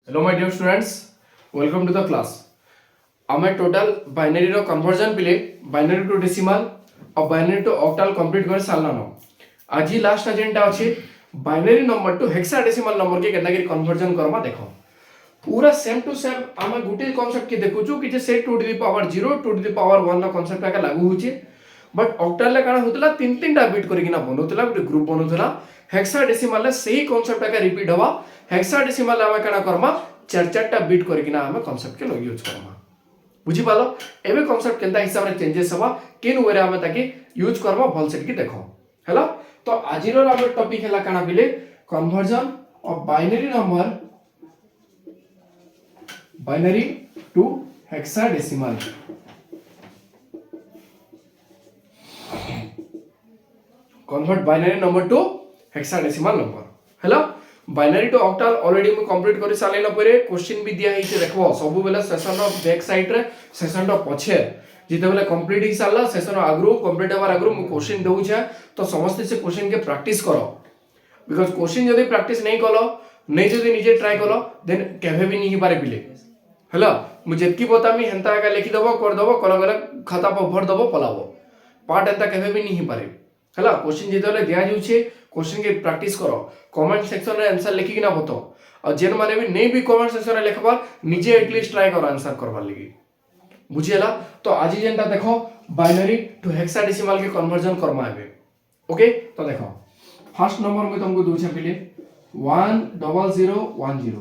Hello my dear students, welcome to the class. आमे total binary रो conversion पिले binary to decimal और binary to octal complete कर सारला न। आज ही लास्ट एजेंडा अछि binary number to hexadecimal number के केना के कन्वर्जन करमा देखो। पूरा सेम टू सेम आमे गुटे कांसेप्ट के देखुछु कि जे set to the power 0 to the power 1 ना कांसेप्ट का लागू होछि। बट ऑक्टल ले काना होतला तीन टा बिट करकिना बनोतला गुटे ग्रुप बनोतला। हेक्साडेसिमल ले सही कांसेप्ट का रिपीट हवा। हेक्साडेसिमल आमे काना करमा चार टा बिट करकिना आमे कांसेप्ट के लो यूज करमा। बुझी पालो एबे कांसेप्ट केनता हिसाब रे चेंजेस हवा केन वे रे आमे ताके यूज करबा भल से की देखो हैला। तो आज रो आमे टॉपिक हैला काना बिले conversion of binary to hexadecimal. Convert binary number to hexadecimal number हैला। बाइनरी टू ऑक्टल ऑलरेडी मैं कंप्लीट करि सालेला परे क्वेश्चन भी दिया हिचे देखबो सब बेले सेशन रो बैक साइड रे सेशन रो पछे जिते बेले कंप्लीट ही साला सेशन रो आगरो कंप्लीट हवार आगरो मैं क्वेश्चन देउ छे तो समस्त से क्वेश्चन के प्रैक्टिस करो। बिकॉज़ क्वेश्चन जदी प्रैक्टिस नहीं कलो नहीं जदी निजे ट्राई कलो देन केभे भी नहीं पारे बिले हैला। मु जेतकी बतामी हेंता का लिखि दबो कर दबो कल गले खाता पर भर दबो पलाबो पार्ट हेंता केभे भी नहीं पारे हैला। क्वेश्चन जेतले दिया जाउ छे क्वेश्चन के प्रैक्टिस करो कमेंट सेक्शन रे आंसर लिखि किना बतो और जेन माने भी नहीं भी कमेंट सेक्शन रे लिखबा निजे एटलीस्ट ट्राई करो आंसर करबा लागि बुझियला। तो आज जेनटा देखो बाइनरी टू हेक्साडेसिमल के कन्वर्जन करमा हेबे ओके। तो देखो फर्स्ट नंबर में तुमको दूछे पहिले 10010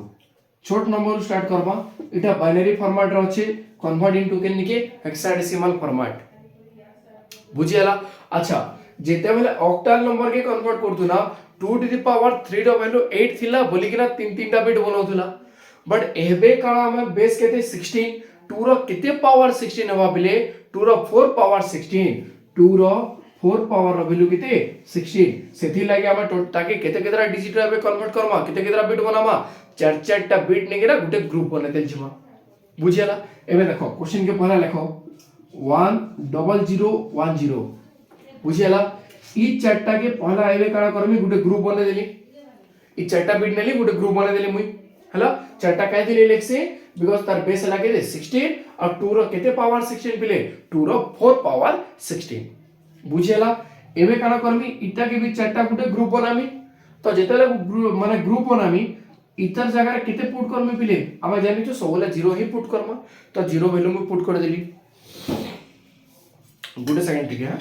छोट नंबर स्टार्ट करबा इटा बाइनरी फॉर्मेट रे अछि कन्वर्ट इनटू केन के हेक्साडेसिमल फॉर्मेट बुझियला। अच्छा जेते बेले ऑक्टल नंबर के कन्वर्ट करतु ना 2 टू द पावर 3 रो वैल्यू 8 थिला बोली कि ना तीन टा बिट बनौथुला। बट एबे काना हमें बेस केते 16 2 रो केते पावर 16 हवा बिले 2 रो 4 पावर 16 2 रो 4 पावर रो वैल्यू केते 16 सेथि लागि हमें ताके केते केतरा डिजिट रे कन्वर्ट करमा केते केतरा बिट बनामा चार टा बिट ने केरा गुटे ग्रुप बने देल छमा बुझियला। एबे देखो क्वेश्चन के पहला लिखो 10010 बुझियला। ई चारटा के पहला एबे काना करमी गुटे ग्रुप बने देली ई चारटा बिट नेली गुटे ग्रुप बने देली मुई हैला। चारटा काहे देली लेखसे बिकॉज़ तार बेस हला के 16 और 2 रो केते पावर 16 पिले 2 रो 4 पावर 16 बुझियला। एबे काना करमी इटा के भी चारटा गुटे ग्रुप बनामी तो जेतले माने ग्रुप बनामी इतर जगह रे केते पुट करमी पिले आमे जानि तो सबले 0 ही पुट करमा तो 0 वैल्यू में पुट कर देली गुटे सेकंड ठीक है।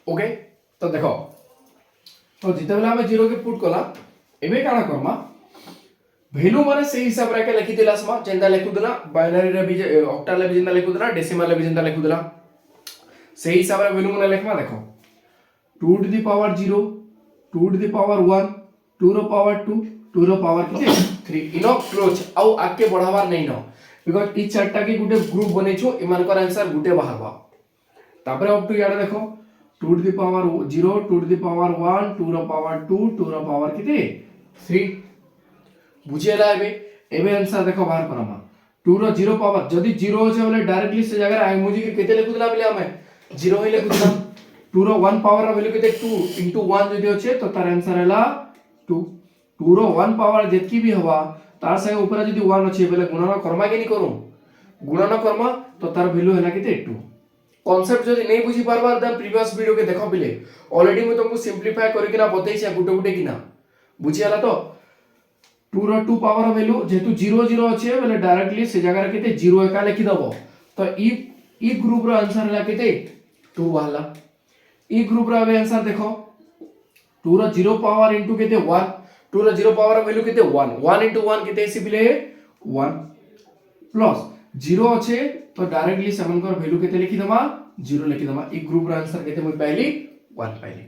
ओके तो देखो तो जिते बेला हमें 0 के पुट कला एबे काना करमा वैल्यू माने सही हिसाब रे के लिखि देला समा जेंदा लिखु देला बाइनरी रे भी ऑक्टल रे भी जेंदा लिखु देला डेसिमल रे भी जेंदा लिखु देला सही हिसाब रे वैल्यू माने लिखमा देखो 2 to the power 0 2 to the power 1 2 रो पावर 2 2 रो पावर किते 3 इनो क्लोज आउ आके बढ़ावार नहीं न बिकॉज़ ई चारटा के गुटे ग्रुप बनै छु इमान कर आंसर गुटे बाहरबा तापरे अप टू याडा देखो 2 to the power 0 2 to the power 1 2 रो पावर 2 2 रो पावर किते 3 बुझियला। एबे आंसर देखो बाहर करमा 2 रो 0 पावर जदी 0 होचे बोले डायरेक्टली से जगह आई मुजी के केते लिखु दिला बोले हमें 0 ही लिखु दिला 2 रो 1 पावर रो वैल्यू केते 2 into 1 जदी होचे तो तार आंसर हैला 2 2 रो 1 पावर जेतकी भी हवा तार संगे ऊपर जदी 1 होचे बोले गुणन करमा के नहीं करू गुणन करमा तो तार वैल्यू हैला केते 2। कांसेप्ट जदी नहीं बुझी पारबा देन प्रीवियस वीडियो के देखो बिले ऑलरेडी मैं तुमको सिंपलीफाई करके ना बतई छै गुटे गुटे किना बुझियाला। तो 2 रो 2 पावर वैल्यू जेतु 0 0 अछि बोले डायरेक्टली से जगह रे केते 0 एका लिखि दबो तो ई ग्रुप रो आंसर हैला केते 2 वाला। ई ग्रुप रो आंसर देखो 2 रो 0 पावर इनटू केते 1 2 रो 0 पावर वैल्यू केते 1 1 into 1 केते से बिले 1 प्लस 0 अछि तो डायरेक्टली सेवन कर वैल्यू केते लिखि दमा 0 लिखि दमा ई ग्रुप रो आंसर केते মই पाइली 1 पाइली।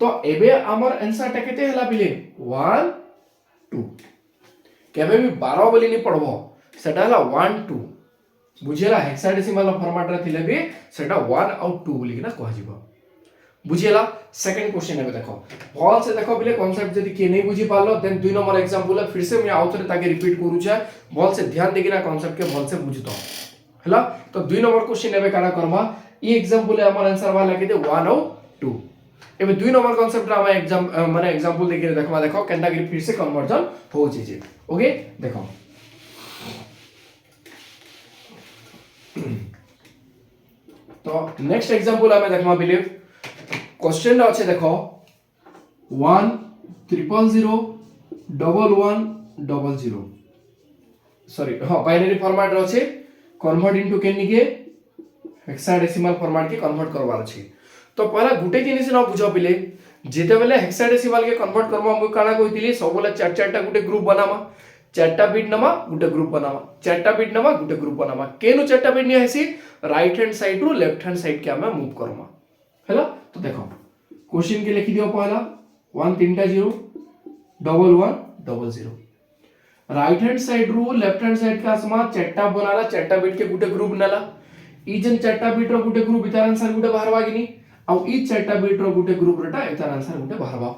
तो एबे हमर आंसर टा केते हला बिले 1 2 केबे भी 12 बोली नहीं पढ़बो सेटा हला 1 2 बुझियला। हेक्साडेसिमल फॉर्मेट रे थिले भी सेटा 1 और 2 बोली कि ना कह जिवो बुझियला। सेकंड क्वेश्चन है देखो भल से देखो बिले कांसेप्ट जदी के नहीं बुझी पालो देन 2 नंबर एग्जांपल है फिर से मैं आउथरे ताके रिपीट करू छै भल से ध्यान देकिना कांसेप्ट के भल से बुझतो हैला। तो 2 नंबर क्वेश्चन एबे काना करबा ई एग्जांपल हमर आंसर वाला केते 1 और 2 एबे 2 नंबर कांसेप्ट रा हम एग्जाम माने एग्जांपल देखि देखबा देखो केनता कि फिर से कन्वर्जन हो जे ओके देखो तो नेक्स्ट एग्जांपल हमें देखबा बिलीव क्वेश्चन अच्छे देखो 1 000 1100 सॉरी हाँ बाइनरी फॉर्मेट रे अच्छे कन्वर्ट इनटू केनी के हेक्साडेसिमल फॉर्मेट के कन्वर्ट करवार अछि तो पहला गुटे जिनिस न बुझो पिले जेते बेले हेक्साडेसिमल के कन्वर्ट करबा मु काना कहितली सब बेले चार चारटा गुटे ग्रुप बनामा चारटा बिट नमा गुटे ग्रुप बनामा चारटा बिट नमा गुटे ग्रुप बनामा केनु चारटा बिट नि हेसी राइट हैंड साइड रु लेफ्ट हैंड साइड के हमें मूव करमा हैला तो देखो क्वेश्चन के लिखि दियो पहला 1 3टा 0 1100 राइट हैंड साइड रु लेफ्ट हैंड साइड का समा चारटा बनाला चारटा बिट के गुटे ग्रुप नाला ई जन चारटा बिट रो गुटे ग्रुप इतार आंसर गुटे बाहरवा गिनी आ ई चारटा बिट रो गुटे ग्रुप रटा इतार आंसर गुटे बाहरवा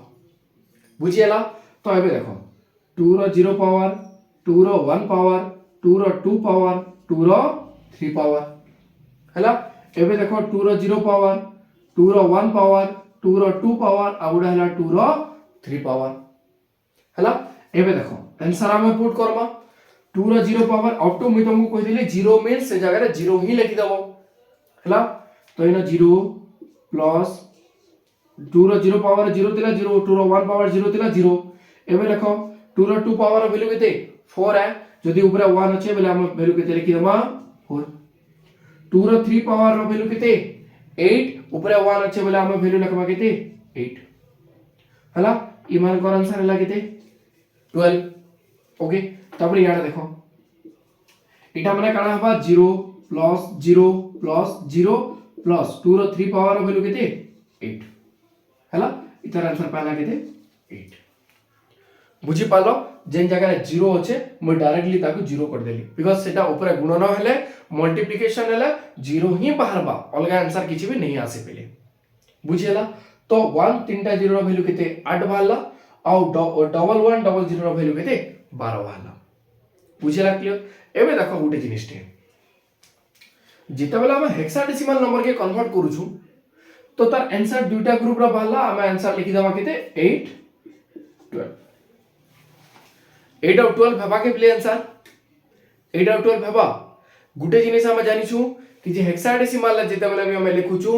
बुझियला तो एबे देखो 2 रो 0 पावर 2 रो 1 पावर 2 रो 2 पावर 2 रो 3 पावर हैला एबे देखो 2 रो 0 पावर 2 रो 1 पावर 2 रो 2 पावर आ उडा हैला 2 रो 3 पावर हैला एबे देखो आंसर हमें पुट करमा 2 रो 0 पावर अप टू मी तुमको कहि दिले 0 मींस से जगह रे 0 ही लिखि दबो हैला तो इना 0 प्लस 2 रो 0 पावर 0 तिला 0 2 रो 1 पावर 0 तिला 0 एबे देखो 2 रो 2 पावर वैल्यू केते 4 है जदी ऊपर 1 अछि बेले हम वैल्यू केते लिखि दमा 4 2 रो 3 पावर रो वैल्यू केते 8 ऊपर 1 अछि बेले हम वैल्यू लिखबा केते 8 हैला ई मान कर आंसर हला केते 12 ओके तापर याडा देखो इटा माने काना हबा 0 प्लस 0 प्लस 0 प्लस 2 रो 3 पावर रो वैल्यू केते 8 हैला इतार आंसर पाला केते 8 बुझी पालो जेन जगह रे 0 अछि म डायरेक्टली ताको 0 कर देली बिकॉज़ सेटा ऊपर गुणन हेले मल्टीप्लिकेशन हेले 0 ही बाहरबा अलगा आंसर किछि भी नहीं आसे पहिले बुझियला तो 1 3टा 0 रो वैल्यू केते 8 बाहरला आ 1100 रो वैल्यू केते 12 बाहरला बुझियला क्लियर एबे देखो गुटे जिनिसटे जेते बेला हम हेक्साडेसिमल नंबर के कन्वर्ट करू छु तो तार आंसर दुटा ग्रुप रो बाहरला हम आंसर लिखि दमा केते 8 12 8 और 12 हेबा के प्ले आंसर 8 और 12 हेबा गुटे जिनिस हम जानि छु कि जे हेक्साडेसिमल ला जेते बेला हम लिखु छु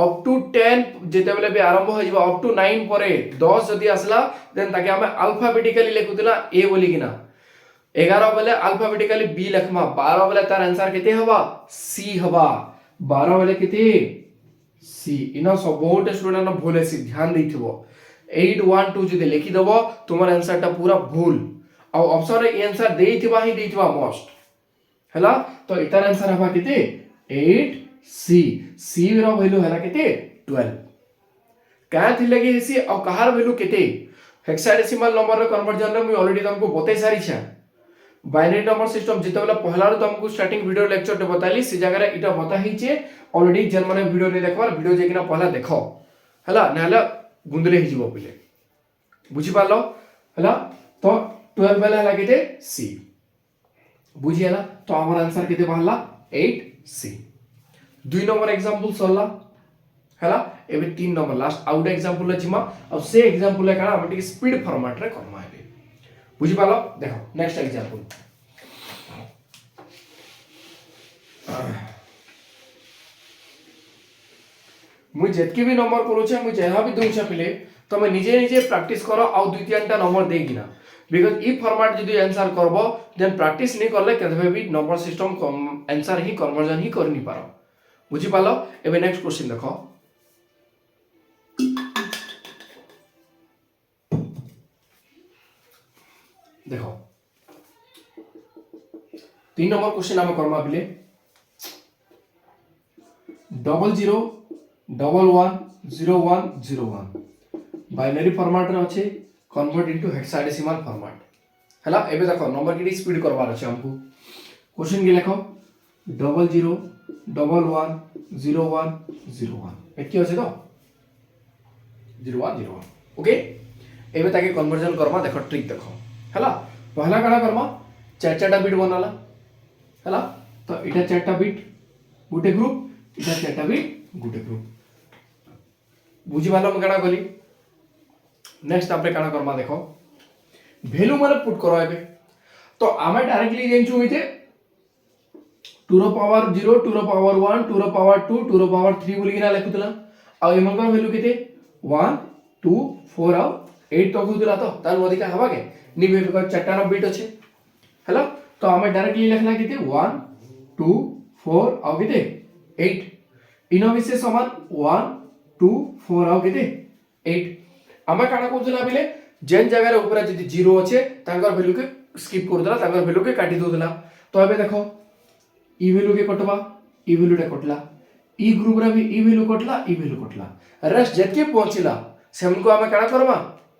अप टू 10 जेते बेले भी आरंभ हो जिबा अप टू 9 परे 10 जदी असला देन ताके हम अल्फाबेटिकली लिखुतला ए बोली किना 11 बेले अल्फाबेटिकली बी लिखमा 12 बेले तार आंसर केते हबा सी हबा 12 बेले केते सी इना सब बहुत स्टूडेंट न भूल है ध्यान दैथिबो 8 1 2 जदी लिखि दबो तुम्हार आंसर ता पूरा भूल आ ऑप्शन रे आंसर देथिबा मोस्ट हैला तो इतार आंसर हबा केते 8 सी सी रो वैल्यू हैला केते 12 का थिले कि सी और कहार वैल्यू केते हेक्साडेसिमल नंबर रे कन्वर्जन रे मैं ऑलरेडी तुमको बतै सारी छ बाइनरी नंबर सिस्टम जेते बेला पहला रो तुमको स्टार्टिंग वीडियो लेक्चर ते बताली से जगह रे इटा बता ही छे ऑलरेडी जन माने वीडियो नै देखबार वीडियो जेकिना पहला देखो हैला नहला गुंदले ही जीवो पहिले बुझी पालो हैला तो 12 बेला हैला केते सी बुझियला तो हमर आंसर केते बाहला 8 सी 2 नंबर एग्जांपल सरला हैला एबे 3 नंबर लास्ट आउट एग्जांपल जिमा अब से एग्जांपल काना हम टिक स्पीड फॉर्मेट रे करमा हेबे बुझी पालो देखो नेक्स्ट एग्जांपल मु जेतके भी नंबर करू छे मु जहा भी दूछ पिले तमे निजे निजे प्रैक्टिस करो आ दुई तीनटा नंबर देगिना बिकॉज़ ई फॉर्मेट जदी आंसर करबो देन प्रैक्टिस नहीं करले केतबे भी नंबर सिस्टम आंसर ही कन्वर्जन ही करनी पारो बुझी पालो एबे नेक्स्ट क्वेश्चन देखो देखो 3 नंबर क्वेश्चन हम करमा बिले 00110101 बाइनरी फॉर्मेट रे अछि कन्वर्ट इनटू हेक्साडेसिमल फॉर्मेट हैला एबे देखो नंबर की स्पीड करबार अछि हमको क्वेश्चन के लिखो 00110101 एकी अछि तो 0101 ओके एबे ताके कन्वर्जन करमा देखो ट्रिक देखो हैला पहला काना करमा चार चारटा बिट बनाला हैला तो इटा चारटा बिट गुटे ग्रुप इटा चारटा भी गुटे ग्रुप बुझी पालो मैं काना गली नेक्स्ट आपरे काना करमा देखो वैल्यू माने पुट करो एबे तो आमे डायरेक्टली जेंचु इते 2 रो पावर 0 2 रो पावर 1 2 रो पावर 2 2 रो पावर 3 बोली किना लिखुतला आ एमनकर वैल्यू केते 1 2 4 आ 8 तो खुदला तो तार अधिका हवा के नि वैल्यू का चारटा न बिट अछि हैला तो आमे डायरेक्टली लिखना केते 1 2 4 आ केते 8 इनो विशेष समान 1 2 4 आ केते 8 आमे काना करथला बिले जेन जगह रे ऊपर जदी 0 अछि तांगर वैल्यू के स्किप कर देला तांगर वैल्यू के काटी दोदला तो एबे देखो ई वैल्यू के कटवा ई वैल्यू रे कटला ई ग्रुप रे भी ई वैल्यू कटला ई वैल्यू कटला रेस्ट जतके पहुंचला से हमको आमे काना करबा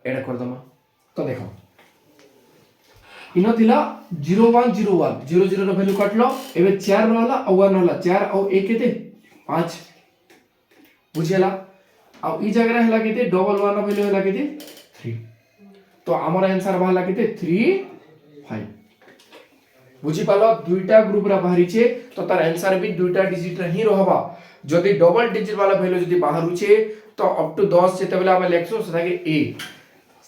एडा कर दमा तो देखो इनो थिला 0 1 0 1 0 0 रो वैल्यू कटलो एबे 4 रहला और 1 रहला 4 और 1 केते 5 बुझेला और ई जगह रे हला केते डबल 1 रो वैल्यू हला केते 3 तो हमर आंसर बाहला केते 3 5 बुझी पालो दुईटा ग्रुप रा बाहरी छे तो तार आंसर भी दुईटा डिजिट रे ही रहबा जदी डबल डिजिट वाला वैल्यू जदी बाहरु छे तो अप टू 10 से तबला हम लेखसु सदा के ए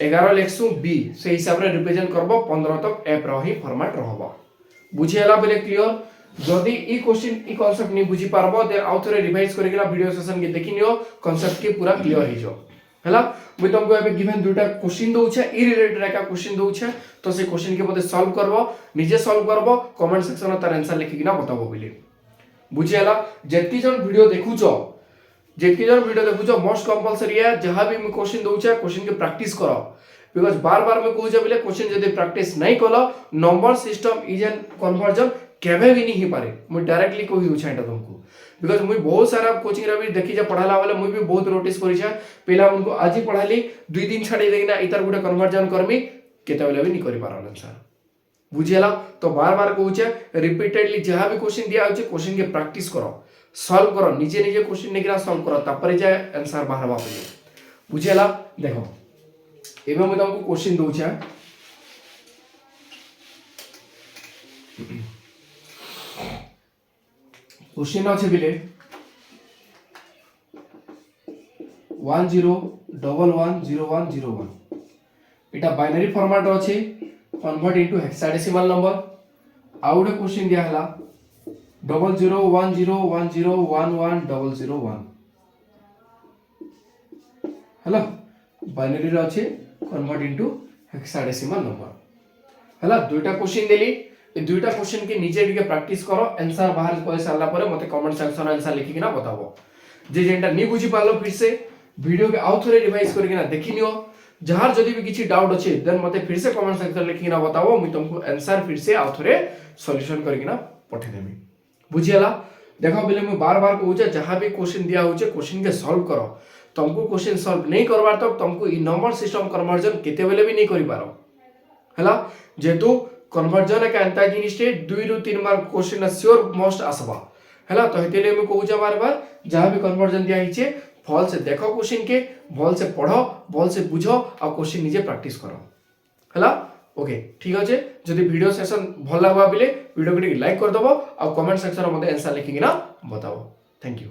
11 लेखसु बी से हिसाब रे रिप्रेजेंट करबो 15 तक एप रो ही फॉर्मेट रहबा बुझी हला बेले क्लियर जदी ई क्वेश्चन ई कांसेप्ट नि बुझी पारबो दे आउथरे रिवाइज करिकला वीडियो सेशन के देखिनियो कांसेप्ट के पूरा क्लियर हो जाओ हैला मुई तुमको एबे गिवन दुटा क्वेश्चन दउछे ई रिलेटेड एका क्वेश्चन दउछे तो से क्वेश्चन के मते सॉल्व करबो निजे सॉल्व करबो कमेंट सेक्शन में तार आंसर लिखि किना बताबो बोली बुझी हला जेति जन वीडियो देखुचो जेति जन वीडियो देखुचो मोस्ट कंपलसरी है जहां भी मैं क्वेश्चन दउछे क्वेश्चन के प्रैक्टिस करो बिकॉज़ बार-बार मैं कहू जे बोले क्वेश्चन जदि प्रैक्टिस नहीं कलो number system is an conversion केबे भी नहीं पारे मैं डायरेक्टली कहि उछा एटा तुमको बिकॉज़ मुई बहुत सारा कोचिंग रे भी देखि जे पढ़ाला वाला मुई भी बहुत नोटिस करि छै पेला उनको आज ही पढ़ाली 2 दिन छाडी देना इतर गुटे कन्वर्जन करमी केते बेले भी नहीं करि पारन आंसर बुझियला तो बार-बार कहू छै रिपीटेडली जहां भी क्वेश्चन दिया होचे क्वेश्चन के प्रैक्टिस करो सॉल्व करो निजे निजे क्वेश्चन नेकरा सॉल्व करो तापर जे आंसर बाहरबा पड़े बुझियला देखो एबे मैं तुमको क्वेश्चन दउ छै क्वेश्चन আছে বিলে 10110101 এটা বাইনারি ফরম্যাট আছে কনভার্ট ইনটু হেক্সাডেসিমাল नंबर আউটে क्वेश्चन दिया हला 001010110001 हला বাইনারি रे আছে कन्वर्ट इनटू हेक्साडेसिमल नंबर हला दुईटा क्वेश्चन देली ए दुईटा क्वेश्चन के नीचे के प्रैक्टिस करो आंसर बाहर कर सारला परे मते कमेंट सेक्शन में आंसर लिखि किना बताबो जे जेंटा नहीं बुझी पालो फिर से वीडियो के आउ थोड़े रिवाइज करकिना देखिनियो जहार जदी भी किछि डाउट अछि देन मते फिर से कमेंट सेक्शन लिखि किना बताबो मैं तुमको आंसर फिर से आउ थोड़े सॉल्यूशन करकिना पठे देबी बुझियला देखो बेले मैं बार-बार कहू जे जहां भी क्वेश्चन दिया होचे क्वेश्चन के सॉल्व करो तुमको क्वेश्चन सॉल्व नहीं करबार तक तुमको ई नंबर सिस्टम कन्वर्जन केते बेले भी नहीं करि पारो हला जेतु कन्वर्जन का अंता जिनिस 2 रु 3 मार्क क्वेश्चन श्योर मोस्ट आसबा हला तो हेतेले मैं कहू जा बार-बार जहां भी कन्वर्जन दिया हिचे भल से देखो क्वेश्चन के भल से पढ़ो भल से बुझो और क्वेश्चन निजे प्रैक्टिस करो हला ओके ठीक আছে যদি ভিডিও সেশন ভাল লাগবা বিলে ভিডিও को लाइक कर दबो और कमेंट सेक्शन में आंसर लिखि किना बताओ थैंक यू।